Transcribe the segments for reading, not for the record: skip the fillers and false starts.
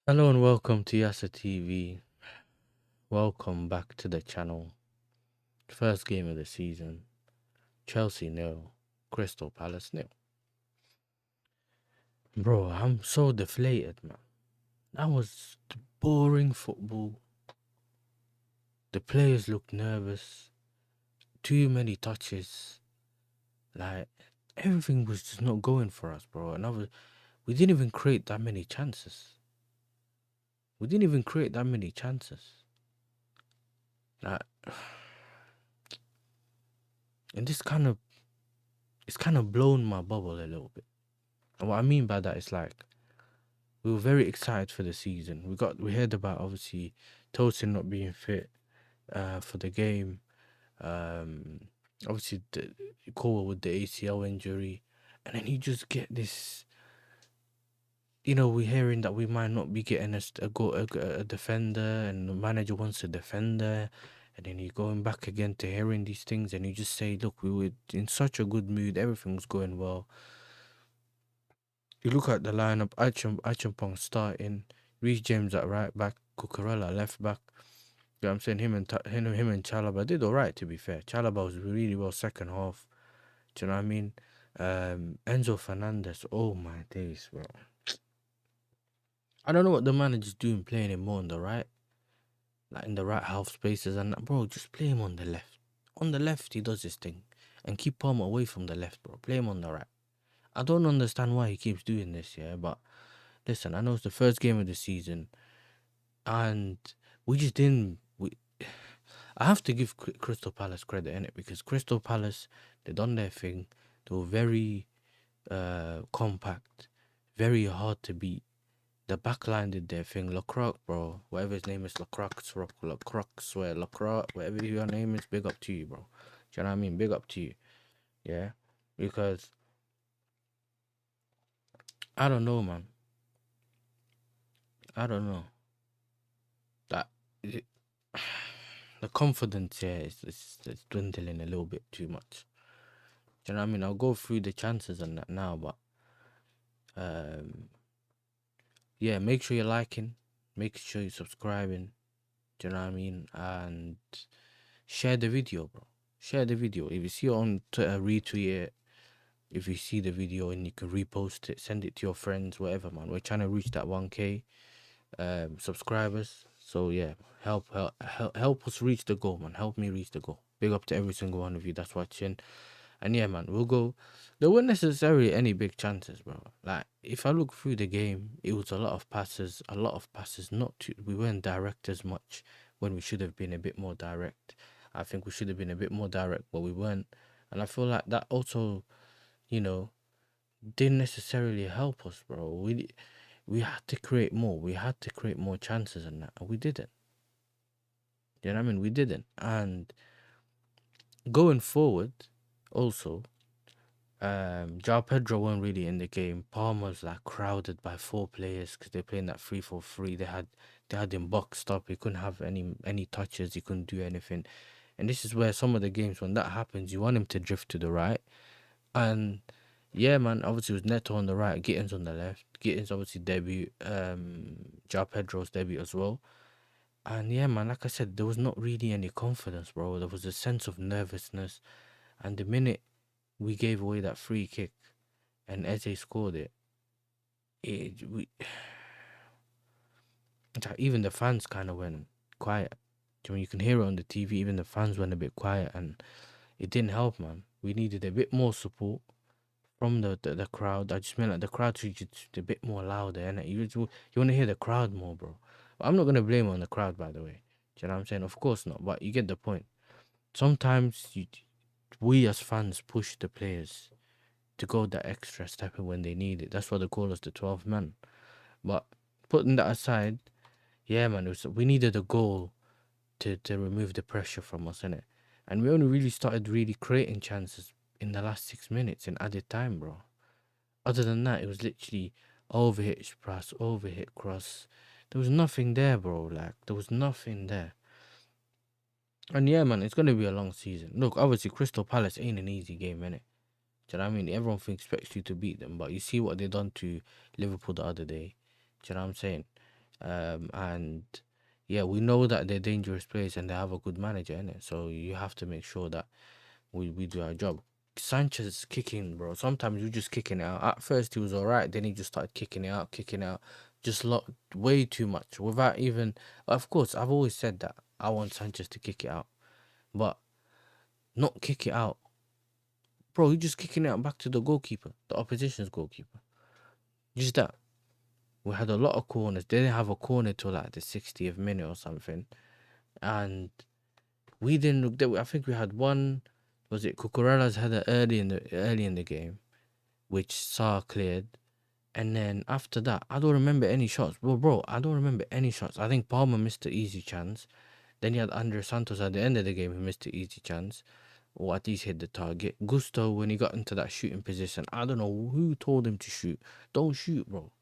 Hello and welcome to YASSERTV. Welcome back to the channel. First game of the season. Chelsea nil, Crystal Palace nil. Bro, I'm so deflated, man. That was boring football. The players looked nervous. Too many touches. Like, everything was just not going for us, bro. And we didn't even create that many chances. We didn't even create that many chances. Like, and it's kind of blown my bubble a little bit. And what I mean by that is like, we were very excited for the season. We heard about obviously Tosin not being fit for the game. Um, obviously Cole with the ACL injury, and then you just get this. We're hearing that we might not be getting a defender, and the manager wants a defender, and then you're going back again to hearing these things, and you just say, look, we were in such a good mood, everything was going well. You look at the lineup, Achampong starting, Reece James at right back, Cucurella left back. You know what I'm saying? Him and Chalaba did alright, to be fair. Chalaba was really well second half. Do you know what I mean? Enzo Fernandez, oh my days, bro. I don't know what the manager's doing playing him more on the right, like in the right half spaces, and bro, just play him on the left. On the left, he does his thing. And keep Palmer away from the left, bro. Play him on the right. I don't understand why he keeps doing this, yeah, but listen, I know it's the first game of the season, and we just didn't. I have to give Crystal Palace credit in it, because Crystal Palace, they done their thing. They were very compact, very hard to beat. The backline did their thing. Lacroix, bro, whatever his name is, Lacroix, whatever your name is, big up to you, bro. Do you know what I mean? Big up to you, yeah, because I don't know, man. I don't know that. The confidence here is dwindling a little bit too much. Do you know what I mean? I'll go through the chances and that now, but yeah, make sure you're liking, make sure you're subscribing. Do you know what I mean? And share the video, bro. Share the video. If you see it on Twitter, retweet it. If you see the video and you can repost it, send it to your friends, whatever, man. We're trying to reach that 1K subscribers. So yeah, help us reach the goal, man. Help me reach the goal. Big up to every single one of you that's watching. And yeah, man, we'll go. There weren't necessarily any big chances, bro. Like, if I look through the game, it was a lot of passes. Not too. We weren't direct as much when we should have been a bit more direct. I think we should have been a bit more direct, but we weren't. And I feel like that also, you know, didn't necessarily help us, bro. We had to create more. We had to create more chances and that, and we didn't. You know what I mean? We didn't. And going forward, also, João Pedro weren't really in the game. Palmer's like crowded by 4 players because they're playing that 3-4-3. They had him boxed up. He couldn't have any touches. He couldn't do anything. And this is where some of the games, when that happens, you want him to drift to the right. And yeah, man, obviously it was Neto on the right, Gittins on the left. Gittins obviously debut, João Pedro's debut as well. And yeah, man, like I said, there was not really any confidence, bro. There was a sense of nervousness. And the minute we gave away that free kick and Eze scored it, even the fans kind of went quiet. I mean, you can hear it on the TV. Even the fans went a bit quiet, and it didn't help, man. We needed a bit more support from the crowd. I just meant like the crowd should just be a bit more louder, and you want to hear the crowd more, bro. But I'm not gonna blame on the crowd, by the way. Do you know what I'm saying? Of course not, but you get the point. Sometimes we as fans push the players to go that extra step when they need it. That's why they call us the 12th man. But putting that aside, yeah, man, we needed a goal to remove the pressure from us, innit? And we only really started really creating chances in the last 6 minutes in added time, bro. Other than that, it was literally overhit pass, overhit cross. There was nothing there, bro. Like, there was nothing there. And yeah, man, it's gonna be a long season. Look, obviously, Crystal Palace ain't an easy game, innit? Do you know what I mean? Everyone expects you to beat them, but you see what they done to Liverpool the other day. Do you know what I'm saying? And yeah, we know that they're dangerous players and they have a good manager in it. So you have to make sure that we do our job. Sanchez kicking, bro. Sometimes you just kicking it out. At first he was alright, then he just started kicking it out, just way too much without even. Of course, I've always said that I want Sanchez to kick it out, but not kick it out, bro. You're just kicking it out back to the goalkeeper, the opposition's goalkeeper. Just that. We had a lot of corners. They didn't have a corner till like the 60th minute or something, and we didn't look that. I think we had one. Was it Cucurella's header early in the game, which Saar cleared, and then after that, I don't remember any shots. Well, bro, I don't remember any shots. I think Palmer missed the easy chance. Then you had Andre Santos at the end of the game who missed the easy chance, or at least hit the target. Gusto, when he got into that shooting position, I don't know who told him to shoot. Don't shoot, bro.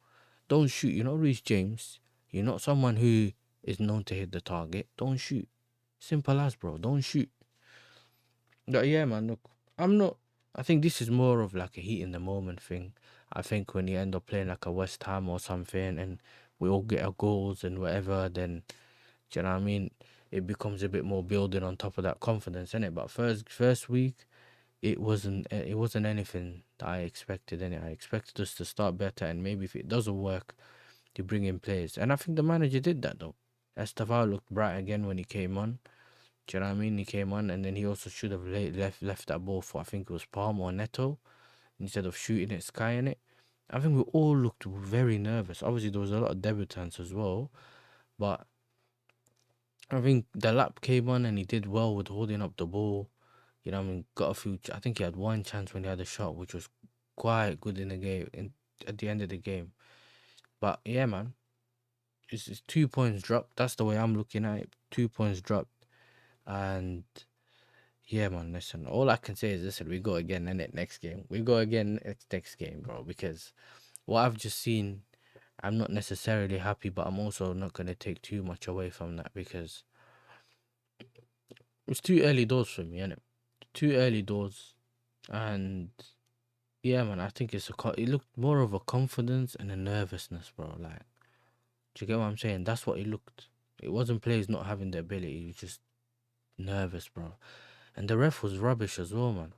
Don't shoot. You're not Reece James. You're not someone who is known to hit the target. Don't shoot. Simple as, bro. Don't shoot. But yeah, man, look, I'm not. I think this is more of like a heat in the moment thing. I think when you end up playing like a West Ham or something and we all get our goals and whatever, then, do you know what I mean? It becomes a bit more building on top of that confidence, innit? But first week, it wasn't anything that I expected, innit? I expected us to start better and maybe if it doesn't work, to bring in players. And I think the manager did that though. Estevao looked bright again when he came on. Do you know what I mean? He came on and then he also should have left that ball for I think it was Palm or Neto instead of shooting it sky in it. I think we all looked very nervous. Obviously there was a lot of debutants as well, but I think the lap came on and he did well with holding up the ball. You know what I mean? Got a few. I think he had one chance when he had a shot, which was quite good in the game. At the end of the game, but yeah, man, it's 2 points dropped. That's the way I'm looking at it. 2 points dropped, and yeah, man. Listen, all I can say is listen. We go again, and next game we go again. It's next game, bro. Because what I've just seen, I'm not necessarily happy, but I'm also not gonna take too much away from that because it's too early doors for me, innit? Too early doors, and yeah, man. I think it looked more of a confidence and a nervousness, bro. Like, do you get what I'm saying? That's what it looked. It wasn't players not having the ability. It was just nervous, bro. And the ref was rubbish as well, man.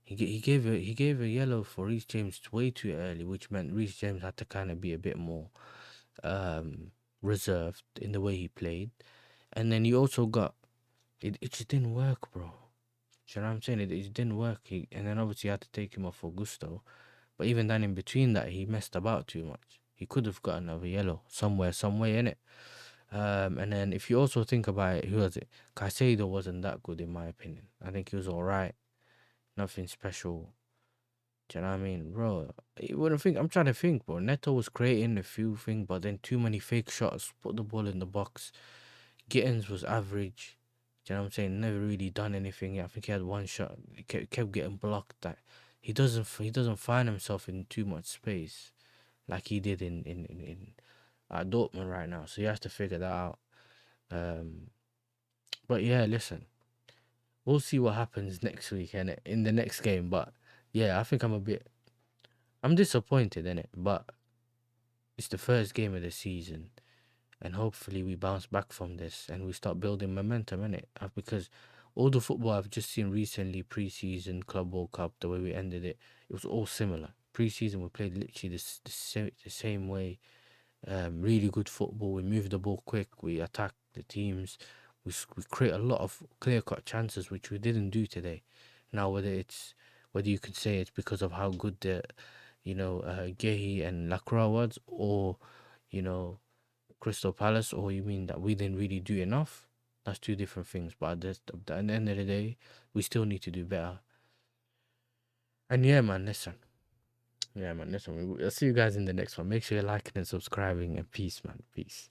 He gave a yellow for Reece James way too early, which meant Reece James had to kind of be a bit more um reserved in the way he played. And then he also got it just didn't work, bro. Do you know what I'm saying? It didn't work. And then obviously you had to take him off for Gusto. But even then in between that he messed about too much. He could have got another yellow somewhere, some way in it. And then if you also think about it, who was it? Caicedo wasn't that good in my opinion. I think he was alright. Nothing special. Do you know what I mean? Bro, you wouldn't think I'm trying to think, bro. Neto was creating a few things, but then too many fake shots, put the ball in the box. Gittins was average. Do you know what I'm saying? Never really done anything. I think he had one shot. He kept getting blocked. That he doesn't find himself in too much space like he did in at Dortmund right now. So you have to figure that out. Um, but yeah, listen, we'll see what happens next week and in the next game. But yeah, I think I'm disappointed in it. But it's the first game of the season, and hopefully we bounce back from this and we start building momentum in it. Because all the football I've just seen recently, pre-season, Club World Cup, the way we ended it, it was all similar. Pre-season we played literally the same way. Really good football. We move the ball quick. We attack the teams. We create a lot of clear-cut chances, which we didn't do today. Now, whether you could say it's because of how good Gehi and Lacroix was, or you know Crystal Palace, or you mean that we didn't really do enough? That's two different things. But at the end of the day, we still need to do better. And yeah, man, listen. Yeah, man, listen. I'll see you guys in the next one. Make sure you're liking and subscribing. And peace, man. Peace.